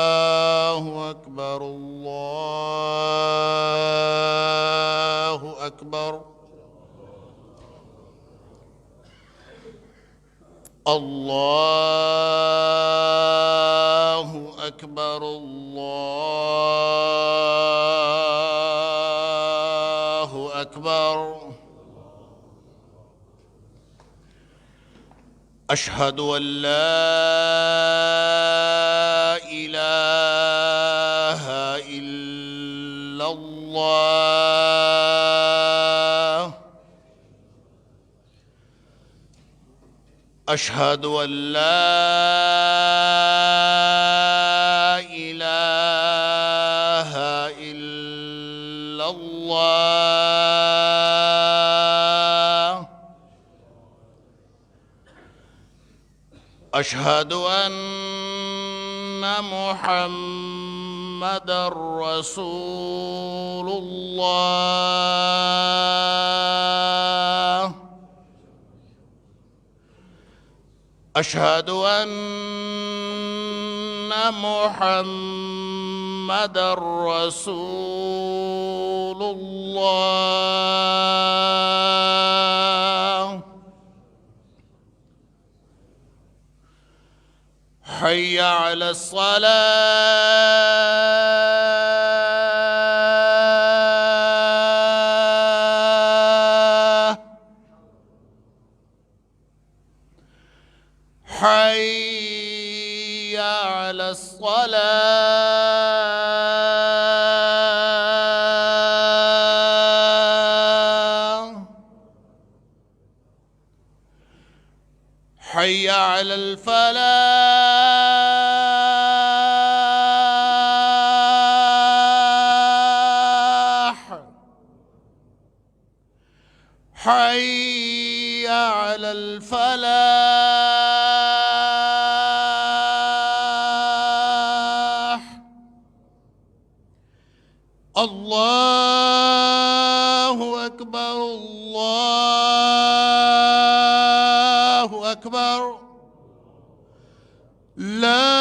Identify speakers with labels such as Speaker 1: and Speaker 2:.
Speaker 1: الله أكبر الله أكبر الله أكبر الله أكبر أشهد أن لا إله إلا الله أشهد أن لا إله إلا الله أشهد أن محمدًا رسول الله أشهد أن محمدًا رسول الله حي على الصلاة حي على الصلاة حي على الفلاح حي على الفلاح الله أكبر الله أكبر لا